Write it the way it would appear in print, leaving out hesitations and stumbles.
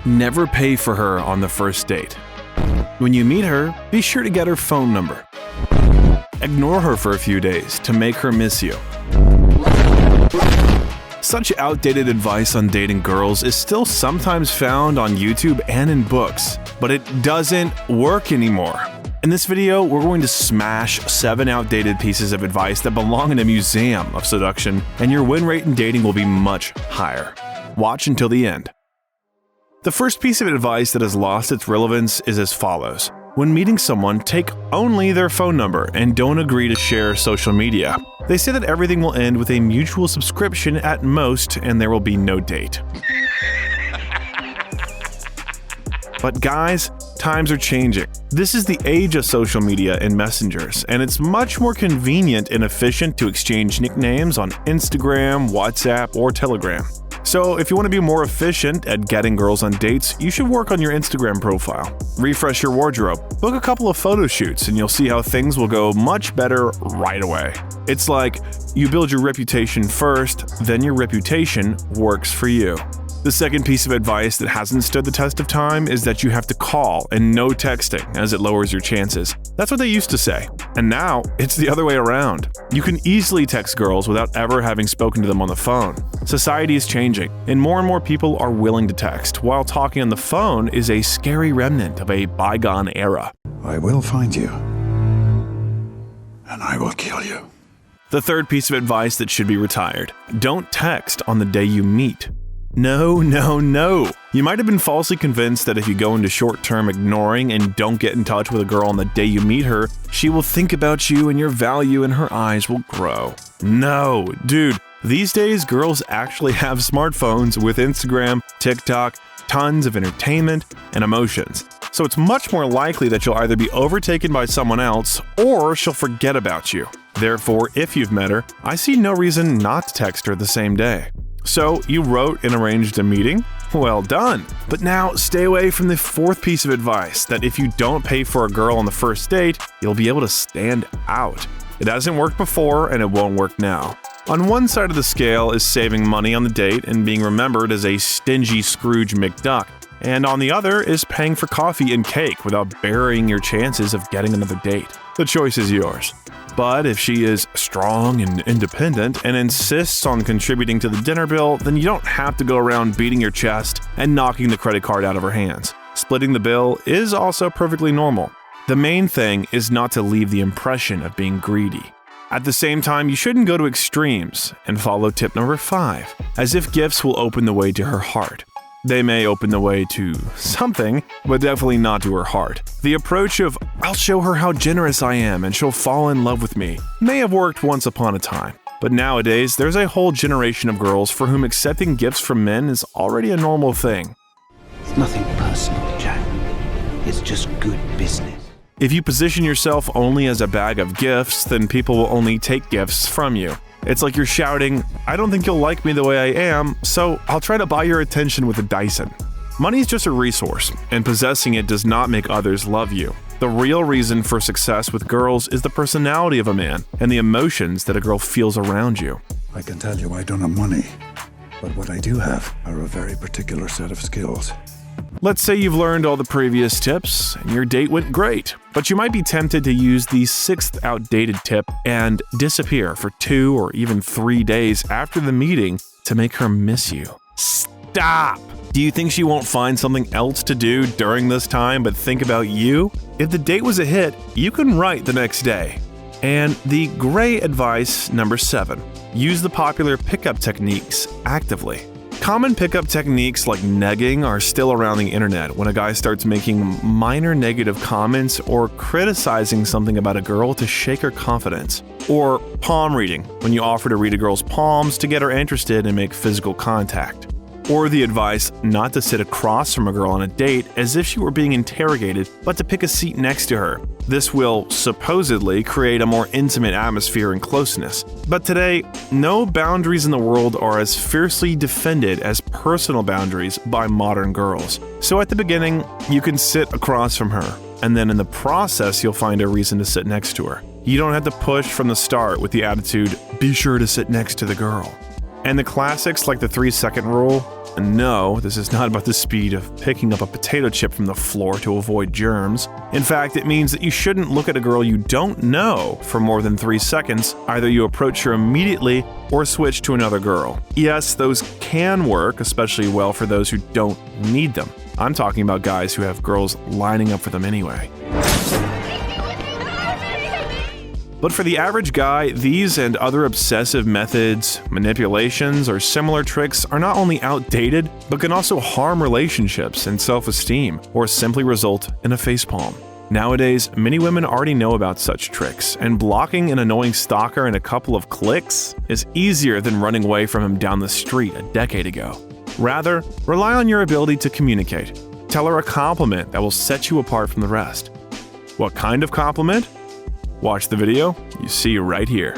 Never pay for her on the first date. When you meet her, be sure to get her phone number. Ignore her for a few days to make her miss you. Such outdated advice on dating girls is still sometimes found on YouTube and in books, but it doesn't work anymore. In this video, we're going to smash 7 outdated pieces of advice that belong in a museum of seduction, and your win rate in dating will be much higher. Watch until the end. The first piece of advice that has lost its relevance is as follows. When meeting someone, take only their phone number and don't agree to share social media. They say that everything will end with a mutual subscription at most and there will be no date. But guys, times are changing. This is the age of social media and messengers, and it's much more convenient and efficient to exchange nicknames on Instagram, WhatsApp, or Telegram. So if you want to be more efficient at getting girls on dates, you should work on your Instagram profile. Refresh your wardrobe, book a couple of photo shoots, and you'll see how things will go much better right away. It's like you build your reputation first, then your reputation works for you. The second piece of advice that hasn't stood the test of time is that you have to call and no texting, as it lowers your chances. That's what they used to say. And now, it's the other way around. You can easily text girls without ever having spoken to them on the phone. Society is changing, and more people are willing to text, while talking on the phone is a scary remnant of a bygone era. I will find you, and I will kill you. The third piece of advice that should be retired. Don't text on the day you meet. No. You might have been falsely convinced that if you go into short-term ignoring and don't get in touch with a girl on the day you meet her, she will think about you and your value in her eyes will grow. No, dude. These days, girls actually have smartphones with Instagram, TikTok, tons of entertainment, and emotions. So it's much more likely that you'll either be overtaken by someone else or she'll forget about you. Therefore, if you've met her, I see no reason not to text her the same day. So, you wrote and arranged a meeting? Well done! But now, stay away from the fourth piece of advice, that if you don't pay for a girl on the first date, you'll be able to stand out. It hasn't worked before, and it won't work now. On one side of the scale is saving money on the date and being remembered as a stingy Scrooge McDuck, and on the other is paying for coffee and cake without burying your chances of getting another date. The choice is yours. But if she is strong and independent and insists on contributing to the dinner bill, then you don't have to go around beating your chest and knocking the credit card out of her hands. Splitting the bill is also perfectly normal. The main thing is not to leave the impression of being greedy. At the same time, you shouldn't go to extremes and follow tip number 5, as if gifts will open the way to her heart. They may open the way to something, but definitely not to her heart. The approach of, I'll show her how generous I am and she'll fall in love with me, may have worked once upon a time. But nowadays, there's a whole generation of girls for whom accepting gifts from men is already a normal thing. It's nothing personal, Jack. It's just good business. If you position yourself only as a bag of gifts, then people will only take gifts from you. It's like you're shouting, I don't think you'll like me the way I am, so I'll try to buy your attention with a Dyson. Money is just a resource, and possessing it does not make others love you. The real reason for success with girls is the personality of a man and the emotions that a girl feels around you. I can tell you I don't have money, but what I do have are a very particular set of skills. Let's say you've learned all the previous tips and your date went great, but you might be tempted to use the 6th outdated tip and disappear for 2 or even 3 days after the meeting to make her miss you. Stop! Do you think she won't find something else to do during this time but think about you? If the date was a hit, you can write the next day. And the gray advice number 7, use the popular pickup techniques actively. Common pickup techniques like negging are still around the internet when a guy starts making minor negative comments or criticizing something about a girl to shake her confidence. Or palm reading, when you offer to read a girl's palms to get her interested and make physical contact. Or the advice not to sit across from a girl on a date as if she were being interrogated, but to pick a seat next to her. This will supposedly create a more intimate atmosphere and closeness. But today, no boundaries in the world are as fiercely defended as personal boundaries by modern girls. So at the beginning, you can sit across from her, and then in the process, you'll find a reason to sit next to her. You don't have to push from the start with the attitude, be sure to sit next to the girl. And the classics like the 3-second rule, And no, this is not about the speed of picking up a potato chip from the floor to avoid germs. In fact, it means that you shouldn't look at a girl you don't know for more than 3 seconds. Either you approach her immediately or switch to another girl. Yes, those can work, especially well for those who don't need them. I'm talking about guys who have girls lining up for them anyway. But for the average guy, these and other obsessive methods, manipulations, or similar tricks are not only outdated, but can also harm relationships and self-esteem, or simply result in a facepalm. Nowadays, many women already know about such tricks, and blocking an annoying stalker in a couple of clicks is easier than running away from him down the street a decade ago. Rather, rely on your ability to communicate. Tell her a compliment that will set you apart from the rest. What kind of compliment? Watch the video you see right here.